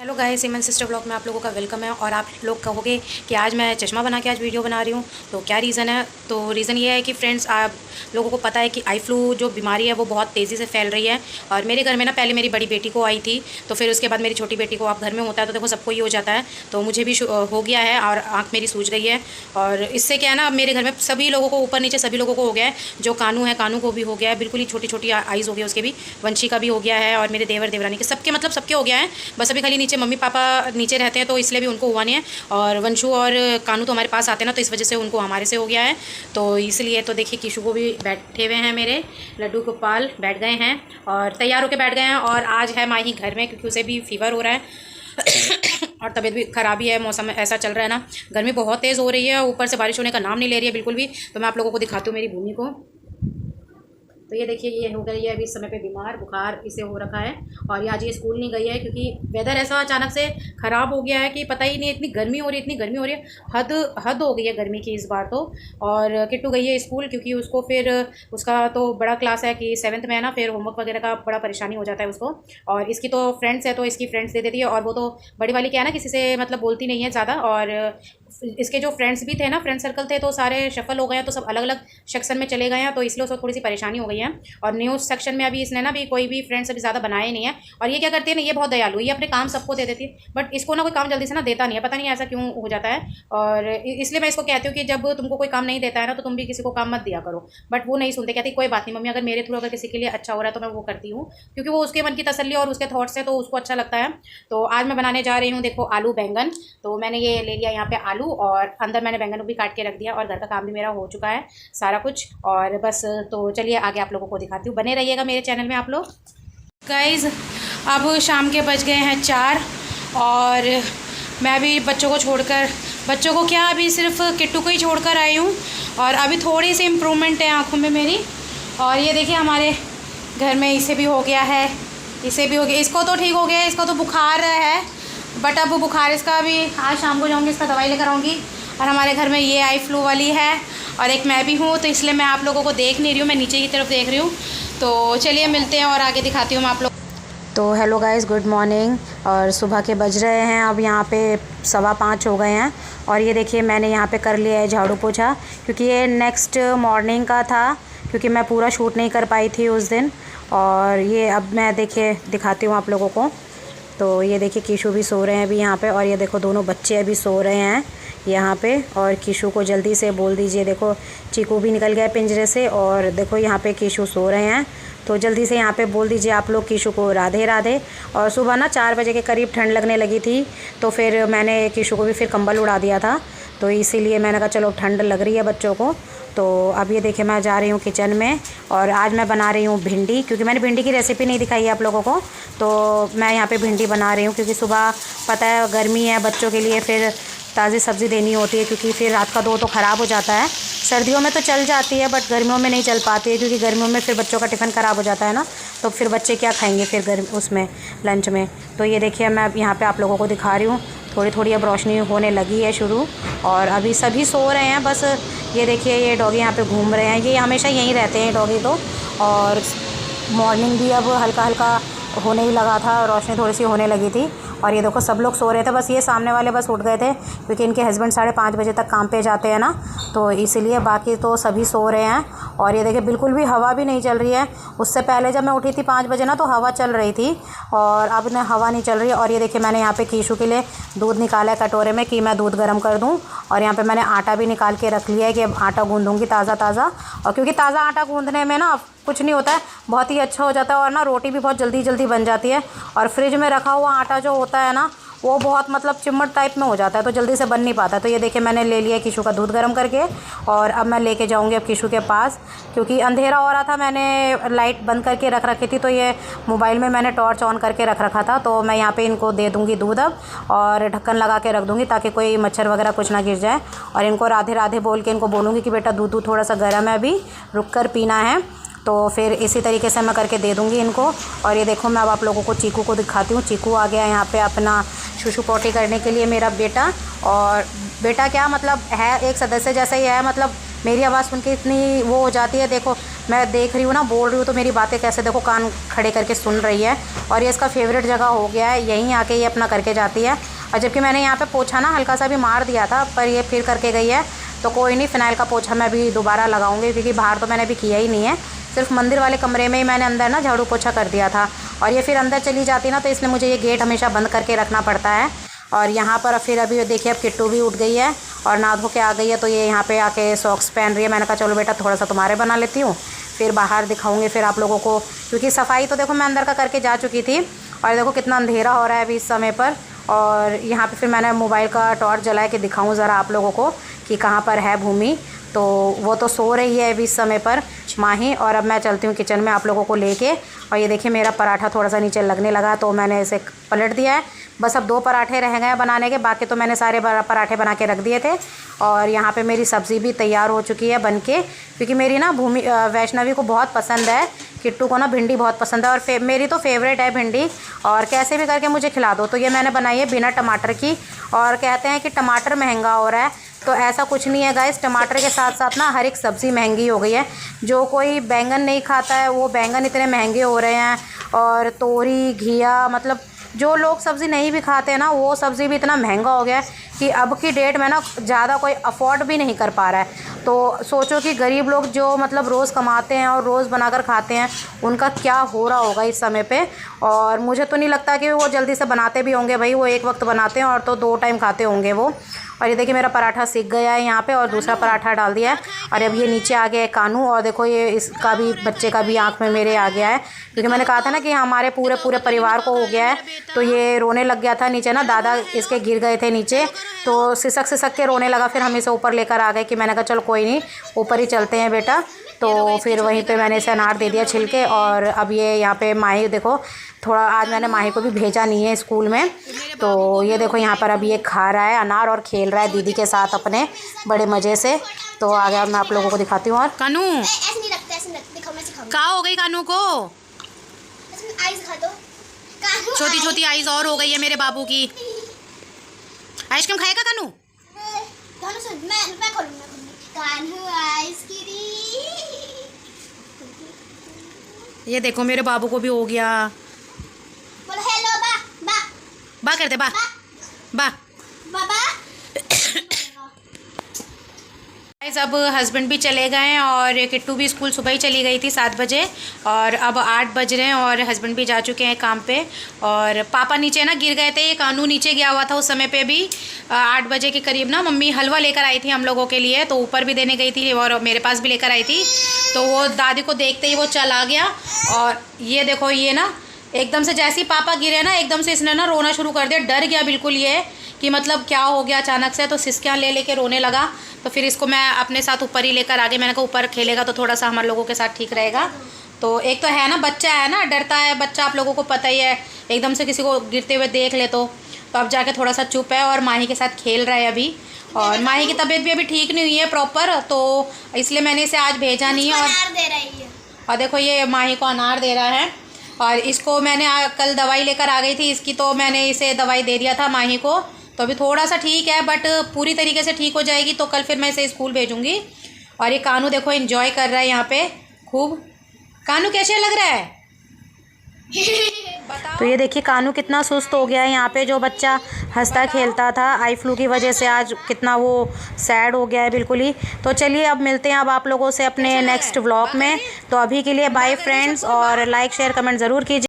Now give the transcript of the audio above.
Hello guys, semen sister blog में आप लोगों का वेलकम है। और आप लोग कहोगे कि आज मैं चश्मा बना के आज वीडियो बना रही हूँ, तो क्या रीज़न है? तो रीज़न ये है कि फ्रेंड्स, आप लोगों को पता है कि आई फ्लू जो बीमारी है वो बहुत तेज़ी से फैल रही है। और मेरे घर में ना पहले मेरी बड़ी बेटी को आई थी, तो फिर उसके बाद मेरी छोटी बेटी को। आप घर में होता है तो देखो सबको ही हो जाता है, तो मुझे भी हो गया है और आँख मेरी सूज गई है। और इससे क्या है ना, अब मेरे घर में सभी लोगों को, ऊपर नीचे सभी लोगों को हो गया है। जो कानू है, कानू को भी हो गया है, बिल्कुल ही छोटी छोटी आइज़ हो गई उसके भी। वंशी का भी हो गया है और मेरे देवर देवरानी के, सबके मतलब सबके हो गया है। बस अभी खाली नीचे मम्मी पापा नीचे रहते हैं तो इसलिए भी उनको हुआ नहीं है। और वंशु और कानू तो हमारे पास आते हैं ना, तो इस वजह से उनको हमारे से हो गया है। तो इसलिए तो देखिए किशु को भी बैठे हुए हैं, मेरे लड्डू गोपाल बैठ गए हैं और तैयार होकर बैठ गए हैं। और आज है माही घर में, क्योंकि उसे भी फीवर हो रहा है और तबीयत भी ख़राबी है। मौसम ऐसा चल रहा है ना, गर्मी बहुत तेज़ हो रही है, ऊपर से बारिश होने का नाम नहीं ले रही है बिल्कुल भी। तो मैं आप लोगों को दिखाती हूँ मेरी भूमि को। तो ये देखिए, ये हो गई है अभी इस समय पे बीमार, बुखार इसे हो रखा है। और ये आज ये स्कूल नहीं गई है क्योंकि वेदर ऐसा अचानक से ख़राब हो गया है कि पता ही नहीं, इतनी गर्मी हो रही है, इतनी गर्मी हो रही है, हद हद हो गई है गर्मी की इस बार तो। और किट्टू गई है स्कूल क्योंकि उसको फिर उसका तो बड़ा क्लास है कि 7th में है ना, फिर होमवर्क वगैरह का बड़ा परेशानी हो जाता है उसको। और इसकी तो फ्रेंड्स है तो इसकी फ्रेंड्स दे देती है। और वो तो बड़ी वाली क्या है ना, किसी से मतलब बोलती नहीं है ज़्यादा। और इसके जो फ्रेंड्स भी थे ना, फ्रेंड सर्कल थे, तो सारे शफल हो गए हैं, तो सब अलग अलग सेक्शन में चले गए हैं, तो इसलिए उसको थोड़ी सी परेशानी हो गई है। और न्यूज़ सेक्शन में अभी इसने ना भी कोई भी फ्रेंड्स अभी ज़्यादा बनाए नहीं है। और ये क्या करती है ना, ये बहुत दयालु है, ये अपने काम सबको दे देती है, बट इसको ना कोई काम जल्दी से ना देता नहीं है, पता नहीं ऐसा क्यों हो जाता है। और इसलिए मैं इसको कहती हूँ कि जब तुमको कोई काम नहीं देता है ना, तो तुम भी किसी को काम मत दिया करो। बट वो नहीं सुनते, कहती कोई बात नहीं मम्मी, अगर मेरे थ्रू अगर किसी के लिए अच्छा हो रहा है तो मैं वो करती हूँ, क्योंकि वो उसके मन की तसल्ली और उसके थॉट्स है तो उसको अच्छा लगता है। तो आज मैं बनाने जा रही हूँ, देखो, आलू बैंगन। तो मैंने ये ले लिया यहाँ पे आलू, और अंदर मैंने बैंगन भी काट के रख दिया, और घर का काम भी मेरा हो चुका है सारा कुछ। और बस तो चलिए आगे आप लोगों को दिखाती हूँ, बने रहिएगा मेरे चैनल में आप लोग। गाइज़, अब शाम के बज गए हैं 4, और मैं भी बच्चों को छोड़कर, बच्चों को क्या, अभी सिर्फ किट्टू को ही छोड़कर आई हूँ। और अभी थोड़ी सी इम्प्रूवमेंट है आँखों में मेरी। और ये देखिए हमारे घर में इसे भी हो गया है, इसे भी हो गया, इसको तो ठीक हो गया, इसका तो बुखार है, बट अब बुखार इसका भी आज शाम को जाऊँगी, इसका दवाई लेकर आऊँगी। और हमारे घर में ये आई फ्लू वाली है, और एक मैं भी हूँ, तो इसलिए मैं आप लोगों को देख नहीं रही हूँ, मैं नीचे की तरफ देख रही हूँ। तो चलिए मिलते हैं और आगे दिखाती हूँ मैं आप लोग। तो हेलो गाइस, गुड मॉर्निंग। और सुबह के बज रहे हैं अब यहाँ पे 5:15 हो गए हैं। और ये देखिए मैंने यहाँ पे कर लिया है झाड़ू पोछा, क्योंकि ये नेक्स्ट मॉर्निंग का था, क्योंकि मैं पूरा शूट नहीं कर पाई थी उस दिन। और ये अब मैं देखिए दिखाती हूँ आप लोगों को। तो ये देखिए किशु भी सो रहे हैं अभी यहाँ पे, और ये देखो दोनों बच्चे अभी सो रहे हैं यहाँ पे। और किशु को जल्दी से बोल दीजिए, देखो चीकू भी निकल गया पिंजरे से, और देखो यहाँ पे किशु सो रहे हैं, तो जल्दी से यहाँ पे बोल दीजिए आप लोग किशु को राधे राधे। और सुबह ना 4 बजे के करीब ठंड लगने लगी थी, तो फिर मैंने किशु को भी फिर कंबल उड़ा दिया था, तो इसीलिए मैंने कहा चलो ठंड लग रही है बच्चों को। तो अब ये देखिए मैं जा रही हूँ किचन में, और आज मैं बना रही हूँ भिंडी, क्योंकि मैंने भिंडी की रेसिपी नहीं दिखाई है आप लोगों को। तो मैं यहाँ पे भिंडी बना रही हूँ, क्योंकि सुबह पता है गर्मी है, बच्चों के लिए फिर ताज़ी सब्ज़ी देनी होती है, क्योंकि फिर रात का दो तो ख़राब हो जाता है। सर्दियों में तो चल जाती है, बट गर्मियों में नहीं चल पाती है, क्योंकि गर्मियों में फिर बच्चों का टिफ़िन ख़राब हो जाता है ना, तो फिर बच्चे क्या खाएंगे फिर गर्म उसमें लंच में। तो ये देखिए मैं अब यहाँ पे आप लोगों को दिखा रही हूँ, थोड़ी थोड़ी अब रोशनी होने लगी है शुरू, और अभी सभी सो रहे हैं बस। ये देखिए ये डॉगी यहाँ पे घूम रहे हैं, ये हमेशा यहीं रहते हैं डॉगी तो। और मॉर्निंग भी अब हल्का हल्का होने ही लगा था, रोशनी थोड़ी सी होने लगी थी। और ये देखो सब लोग सो रहे थे, बस ये सामने वाले बस उठ गए थे, क्योंकि इनके हस्बैंड 5:30 बजे तक काम पे जाते हैं ना, तो इसीलिए बाकी तो सभी सो रहे हैं। और ये देखिए बिल्कुल भी हवा भी नहीं चल रही है। उससे पहले जब मैं उठी थी 5 बजे ना, तो हवा चल रही थी, और अब न हवा नहीं चल रही है। और ये देखिए मैंने यहाँ पे कीशु के लिए दूध निकाला है कटोरे में, कि मैं दूध गर्म कर दूँ। और यहाँ पर मैंने आटा भी निकाल के रख लिया है कि अब आटा गूँधूँगी ताज़ा ताज़ा। और क्योंकि ताज़ा आटा गूँधने में ना कुछ नहीं होता है, बहुत ही अच्छा हो जाता है, और ना रोटी भी बहुत जल्दी जल्दी बन जाती है। और फ्रिज में रखा हुआ आटा जो होता है ना, वो बहुत मतलब चिम्मट टाइप में हो जाता है, तो जल्दी से बन नहीं पाता। तो ये देखिए मैंने ले लिया किशु का दूध गर्म करके, और अब मैं लेके जाऊंगी अब किशु के पास, क्योंकि अंधेरा हो रहा था, मैंने लाइट बंद करके रख रखी थी, तो ये मोबाइल में मैंने टॉर्च ऑन करके रख रखा था। तो मैं यहाँ पे इनको दे दूँगी दूध अब, और ढक्कन लगा के रख दूँगी, ताकि कोई मच्छर वगैरह कुछ ना गिर जाए। और इनको राधे राधे बोल के इनको बोलूँगी कि बेटा दूध थोड़ा सा गर्म है, अभी रुक कर पीना है। तो फिर इसी तरीके से मैं करके दे दूँगी इनको। और ये देखो मैं अब आप लोगों को चीकू को दिखाती हूँ। चीकू आ गया यहाँ पे अपना शुशु पोटी करने के लिए, मेरा बेटा। और बेटा क्या मतलब है, एक सदस्य जैसा ही है, मतलब मेरी आवाज़ सुन के इतनी वो हो जाती है, देखो मैं देख रही हूँ ना, बोल रही हूँ तो मेरी बातें कैसे देखो कान खड़े करके सुन रही है। और ये इसका फेवरेट जगह हो गया है, यहीं आके ये अपना करके जाती है। और जबकि मैंने यहाँ पे पोछा ना हल्का सा भी मार दिया था, पर ये फिर करके गई है। तो कोई नहीं, फ़िनाइल का पोछा मैं भी दोबारा लगाऊंगी, क्योंकि बाहर तो मैंने अभी किया ही नहीं है। सिर्फ मंदिर वाले कमरे में ही मैंने अंदर ना झाड़ू पोछा कर दिया था। और ये फिर अंदर चली जाती ना, तो इसलिए मुझे ये गेट हमेशा बंद करके रखना पड़ता है। और यहाँ पर फिर अभी देखिए, अब किट्टू भी उठ गई है और नहा धो के आ गई है। तो ये यहाँ पे आके सॉक्स पहन रही है। मैंने कहा चलो बेटा थोड़ा सा तुम्हारे बना लेती हूँ, फिर बाहर दिखाऊंगी फिर आप लोगों को, क्योंकि सफाई तो देखो मैं अंदर का करके जा चुकी थी। और देखो कितना अंधेरा हो रहा है अभी इस समय पर। और यहाँ पे फिर मैंने मोबाइल का टॉर्च जलाया कि दिखाऊं ज़रा आप लोगों को कि कहाँ पर है भूमि। तो वो तो सो रही है अभी इस समय पर माही। और अब मैं चलती हूँ किचन में आप लोगों को लेके। और ये देखिए मेरा पराठा थोड़ा सा नीचे लगने लगा, तो मैंने इसे पलट दिया है। बस अब 2 पराठे रह गए हैं बनाने के, बाकी तो मैंने सारे पराठे बना के रख दिए थे। और यहाँ पे मेरी सब्ज़ी भी तैयार हो चुकी है बन के, क्योंकि मेरी ना वैष्णवी को बहुत पसंद है, किट्टू को ना भिंडी बहुत पसंद है। और मेरी तो फेवरेट है भिंडी, और कैसे भी करके मुझे खिला दो। तो ये मैंने बनाई है बिना टमाटर की। और कहते हैं कि टमाटर महंगा हो रहा है, तो ऐसा कुछ नहीं है गाइस। टमाटर के साथ साथ ना हर एक सब्ज़ी महंगी हो गई है। जो कोई बैंगन नहीं खाता है वो बैंगन इतने महंगे हो रहे हैं। और तोरी, घिया, मतलब जो लोग सब्ज़ी नहीं भी खाते हैं ना, वो सब्ज़ी भी इतना महंगा हो गया है कि अब की डेट में ना ज़्यादा कोई अफोर्ड भी नहीं कर पा रहा है। तो सोचो कि गरीब लोग जो मतलब रोज़ कमाते हैं और रोज़ बनाकर खाते हैं, उनका क्या हो रहा होगा इस समय पे। और मुझे तो नहीं लगता कि वो जल्दी से बनाते भी होंगे भाई, वो एक वक्त बनाते हैं और तो 2 टाइम खाते होंगे वो। और ये देखिए मेरा पराठा सिक गया है यहाँ पे, और दूसरा पराठा डाल दिया है। और अब ये नीचे आ गया है कानू, और देखो ये इसका भी, बच्चे का भी आँख में मेरे आ गया है, क्योंकि मैंने कहा था ना कि हमारे पूरे परिवार को हो गया है। तो ये रोने लग गया था नीचे ना, दादा इसके गिर गए थे नीचे, तो सिसक के रोने लगा। फिर हम इसे ऊपर लेकर आ गए कि मैंने कहा चलो कोई नहीं, ऊपर ही चलते हैं बेटा। तो फिर वहीं पे मैंने इसे अनार दे दिया छिलके। और अब ये यहाँ पे माही देखो, थोड़ा आज मैंने माही को भी भेजा नहीं है स्कूल में, तो ये देखो यहाँ पर अब ये खा रहा है अनार और खेल रहा है दीदी के साथ अपने बड़े मज़े से। तो आगे मैं आप लोगों को दिखाती हूँ। और कानू कहाँ हो गई कानू को? छोटी छोटी आइज और हो गई है मेरे बाबू की। आइसक्रीम खाएगा कानू? ये देखो मेरे बाबू को भी हो गया। हेलो बा बा बा करते बा बा बाबा। अब हस्बैंड भी चले गए हैं और किट्टू भी स्कूल सुबह ही चली गई थी 7 बजे, और अब 8 बज रहे हैं और हस्बैंड भी जा चुके हैं काम पे। और पापा नीचे ना गिर गए थे, ये कानू नीचे गया हुआ था उस समय पे भी। 8 बजे के करीब ना मम्मी हलवा लेकर आई थी हम लोगों के लिए, तो ऊपर भी देने गई थी और मेरे पास भी लेकर आई थी। तो वो दादी को देखते ही वो चला गया। और ये देखो ये ना एकदम से जैसे ही पापा गिरे ना, एकदम से इसने ना रोना शुरू कर दिया, डर गया बिल्कुल ये कि मतलब क्या हो गया अचानक से। तो सिसकियाँ ले लेके रोने लगा। तो फिर इसको मैं अपने साथ ऊपर ही लेकर आ गई। मैंने कहा ऊपर खेलेगा तो थोड़ा सा हमारे लोगों के साथ ठीक रहेगा। तो एक तो है ना, बच्चा है ना, डरता है बच्चा, आप लोगों को पता ही है, एकदम से किसी को गिरते हुए देख ले तो अब जाके थोड़ा सा चुप है और माही के साथ खेल रहा है अभी। और माही की तबीयत भी अभी ठीक नहीं हुई है प्रॉपर, तो इसलिए मैंने इसे आज भेजा नहीं है। और देखो ये माही को अनार दे रहा है। और इसको मैंने कल दवाई लेकर आ गई थी इसकी, तो मैंने इसे दवाई दे दिया था माही को। तो अभी थोड़ा सा ठीक है, बट पूरी तरीके से ठीक हो जाएगी तो कल फिर मैं इसे स्कूल भेजूँगी। और ये कानू देखो एंजॉय कर रहा है यहाँ पे खूब। कानू कैसे लग रहा है? तो ये देखिए कानू कितना सुस्त हो गया है यहाँ पे। जो बच्चा हंसता खेलता था आई फ्लू की वजह से, आज कितना वो सैड हो गया है बिल्कुल ही। तो चलिए अब मिलते हैं अब आप लोगों से अपने नेक्स्ट व्लॉग में। तो अभी के लिए बाय फ्रेंड्स, और लाइक शेयर कमेंट ज़रूर कीजिए।